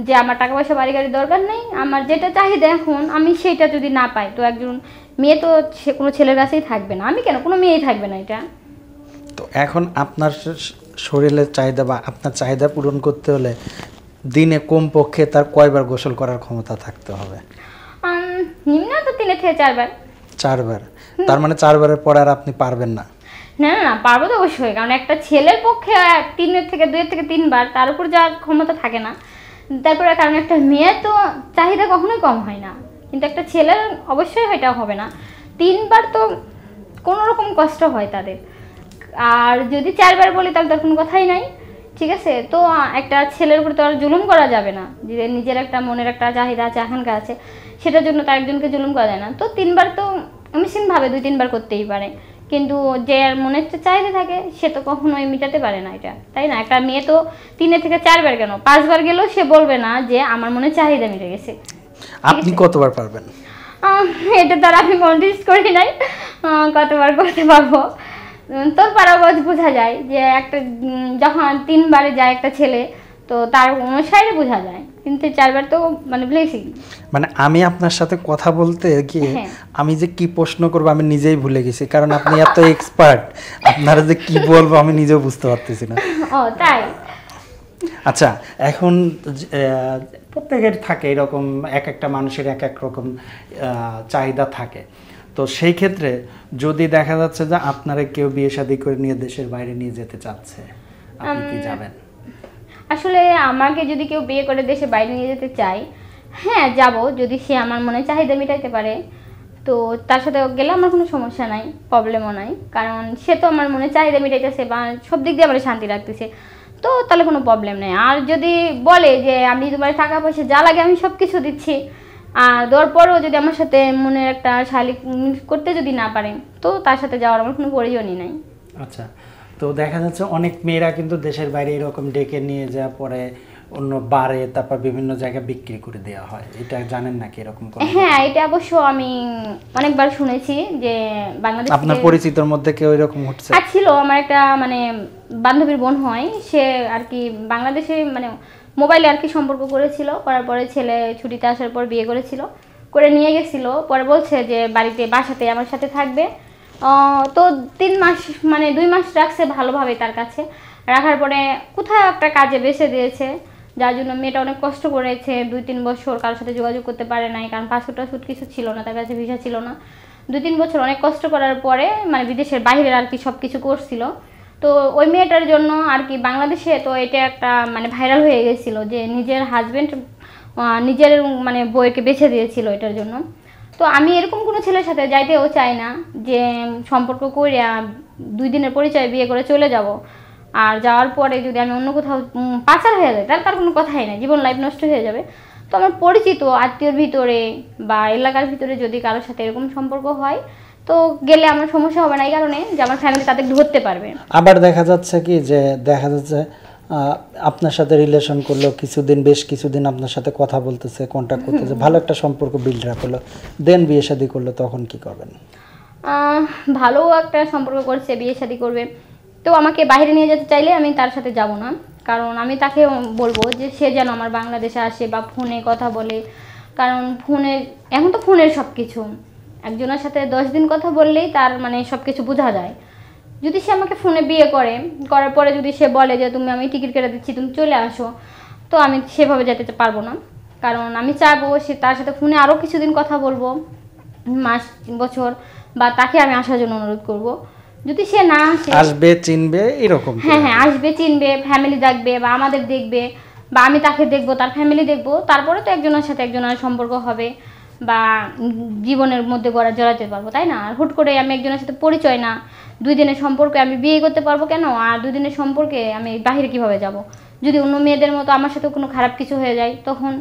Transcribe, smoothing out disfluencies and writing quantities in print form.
যে আমার টাকা পয়সা বাড়ি গাড়ি দরকার নেই, আমার যেটা চাহিদা এখন আমি সেইটা যদি না পাই, তো একজন মেয়ে তো সে কোনো ছেলের কাছেই থাকবে না, আমি কেন, কোনো মেয়েই থাকবে না এটা। তো এখন আপনার শরীরের চাহিদা বা আপনার চাহিদা পূরণ করতে হলে দিনে কমপক্ষে তার কয়বার গোসল করার ক্ষমতা থাকতে হবে? নিম্ন তো 3 থেকে 4 বার। 4 বার? তার মানে 4 বারের পর আর আপনি পারবেন না? না না না, পারবো তো অবশ্যই, কারণ একটা ছেলের পক্ষে 2 থেকে 3 বার, তার উপর যাওয়ার ক্ষমতা থাকে না। তারপরে কারণ একটা মেয়ের তো চাহিদা কখনোই কম হয় না, কিন্তু একটা ছেলের অবশ্যই এটা হবে না। 3 বার তো কোনো রকম কষ্ট হয় তাদের। আর যদি 4 বার বলি তাহলে তার কোনো কথাই নাই, ঠিক আছে? তো একটা ছেলের উপর তো আর জুলুম করা যাবে না, যে নিজের একটা মনের একটা চাহিদা আছে, আকাঙ্ক্ষা আছে, সেটার জন্য তার একজনকে জুলুম করা যায় না। তো 3 বার তো নিশ্চিতভাবে 2-3 বার করতেই পারে, কিন্তু যে মনের চাহিদা থাকে সে তো কখনোই মেটাতে পারে না এটা, তাই না? একটা মেয়ে তো 3 থেকে 4 বার কেন 5 বার গেলেও সে বলবে না যে আমার মনের চাহিদা মিটে গেছে। আপনি কতবার পারবেন? এটা তো আর আমি কন্টেস্ট করি নাই, কতবার করতে পারবো। তোর পারাবাজ বোঝা যায় যে একটা যখন 3 বারে যায় একটা ছেলে, তো তার অনুসারে বোঝা যায়, 3 থেকে 4 বার তো মানে ব্লেসিং। মানে আমি আপনার সাথে কথা বলতে গিয়ে আমি যে কি প্রশ্ন করবো আমি নিজেই ভুলে গেছি, কারণ আপনি এত এক্সপার্ট, আপনারা যে কি বলবো আমি নিজেও বুঝতে পারতেছি না। ও তাই? আচ্ছা, এখন প্রত্যেকের থাকে এরকম, এক একটা মানুষের এক এক রকম চাহিদা থাকে। তো সেই ক্ষেত্রে যদি দেখা যাচ্ছে যে আপনারা কেউ বিয়ে শাদী করে নিয়ে দেশের বাইরে নিয়ে যেতে চাচ্ছে, আপনি কি যাবেন? আসলে আমাকে যদি কেউ বিয়ে করে দেশে বাইরে নিয়ে যেতে চায়, হ্যাঁ যাব, যদি সে আমার মনে চাহিদা মেটাইতে পারে, তো তার সাথে গেলে আমার কোনো সমস্যা নাই, প্রবলেমও নাই, কারণ সে তো আমার মনে চাহিদা মেটাইতেছে বা সব দিক দিয়ে আমার শান্তি রাখতেছে, তো তাহলে কোনো প্রবলেম নেই। আর যদি বলে যে আমি তোমার টাকা পয়সা যা লাগে আমি সব কিছু দিচ্ছি, আর দেওয়ার পরেও যদি আমার সাথে মনের একটা শালীক করতে যদি না পারে, তো তার সাথে যাওয়ার আমার কোনো প্রয়োজনই নাই। আচ্ছা, তো দেখা যাচ্ছে অনেক মেয়েরা কিন্তু দেশের বাইরে এরকম ডেকে নিয়ে যাওয়া পরে অন্য বারে, তারপর বিভিন্ন জায়গায় বিক্রি করে দেওয়া হয়, এটা জানেন নাকি এরকম? হ্যাঁ, এটা অবশ্য আমি অনেকবার শুনেছি যে বাংলাদেশ। আপনার পরিচিতর মধ্যে কেউ এরকম হচ্ছে? ছিল, আমার একটা মানে বান্ধবীর বোন হয়, সে আর কি বাংলাদেশে মানে মোবাইলে আর কি সম্পর্ক করেছিল, করার পরে ছেলে ছুটিতে আসার পর বিয়ে করেছিল, করে নিয়ে গেছিল, পরে বলছে যে বাড়িতে বাসাতে আমার সাথে থাকবে। তো 3 মাস মানে 2 মাস রাখছে ভালোভাবে তার কাছে, রাখার পরে কোথাও একটা কাজে বেছে দিয়েছে, যার জন্য মেয়েটা অনেক কষ্ট করেছে, 2-3 বছর কারোর সাথে যোগাযোগ করতে পারে নাই, কারণ পাসপোর্ট টাসপোর্ট কিছু ছিল না, তার কাছে ভিসা ছিল না। 2-3 বছর অনেক কষ্ট করার পরে মানে বিদেশের বাইরে আর কি সব কিছু করছিল। তো ওই মেয়েটার জন্য আর কি বাংলাদেশে তো এটা একটা মানে ভাইরাল হয়ে গেছিলো যে নিজের হাজবেন্ড নিজের মানে বউকে বেছে দিয়েছিল এটার জন্য। তো আমি এরকম কোনো ছেলের সাথে যাইতেও চাই না যে সম্পর্ক করে 2 দিনের পরিচয় বিয়ে করে চলে যাব, আর যাওয়ার পরে যদি আমি অন্য কোথাও পাচার হয়ে যায় তাহলে তার কোনো কথাই নাই, জীবন লাইফ নষ্ট হয়ে যাবে। তো আমার পরিচিত আত্মীয়র ভিতরে বা এলাকার ভিতরে যদি কারোর সাথে এরকম সম্পর্ক হয়, তো গেলে আমার সমস্যা হবে না, এই কারণে যে আমার ফ্যামিলি তাদের ধরতে পারবে। আবার দেখা যাচ্ছে কি যে দেখা যাচ্ছে আপনার সাথে রিলেশন করলো কিছুদিন, বেশ কিছুদিন আপনার সাথে কথা বলতেছে, কন্ট্যাক্ট করতেছে, ভালো একটা সম্পর্ক বিল্ড আপ হলো, দেন বিয়ে শাদী করলো, তখন কি করবেন? ভালো একটা সম্পর্ক করছে, বিয়ে শাদী করবে, তো আমাকে বাইরে নিয়ে যেতে চাইলে আমি তার সাথে যাব না, কারণ আমি তাকে বলবো যে সে যেন আমার বাংলাদেশে আসে বা ফোনে কথা বলে, কারণ ফোনে এখন তো ফোনের সব কিছু, একজনের সাথে 10 দিন কথা বললেই তার মানে সব কিছু বোঝা যায়। যদি সে আমাকে ফোনে বিয়ে করে, করার পরে যদি সে বলে যে তুমি আমি টিকিট কেটে দিচ্ছি তুমি চলে আসো, তো আমি সেভাবে যেতে পারবো না, কারণ আমি চাইবো সে তার সাথে ফোনে আরও কিছুদিন কথা বলবো, মাস বছর, বা তাকে আমি আসার জন্য অনুরোধ করব। যদি সে না আসে, আসবে চিনবে এরকম, হ্যাঁ হ্যাঁ আসবে চিনবে, ফ্যামিলি দেখবে বা আমাদের দেখবে, বা আমি তাকে দেখবো তার ফ্যামিলি দেখবো, তারপরে তো একজনের সাথে একজনের সম্পর্ক হবে বা জীবনের মধ্যে জড়াতে পারবো, তাই না? আর হুট করে আমি একজনের সাথে পরিচয় না, 2 দিনের সম্পর্কে আমি বিয়ে করতে পারবো কেন? আর 2 দিনের সম্পর্কে আমি বাহিরে কিভাবে যাব? যদি অন্য মেয়েদের মতো আমার সাথে কোনো খারাপ কিছু হয়ে যায় তখন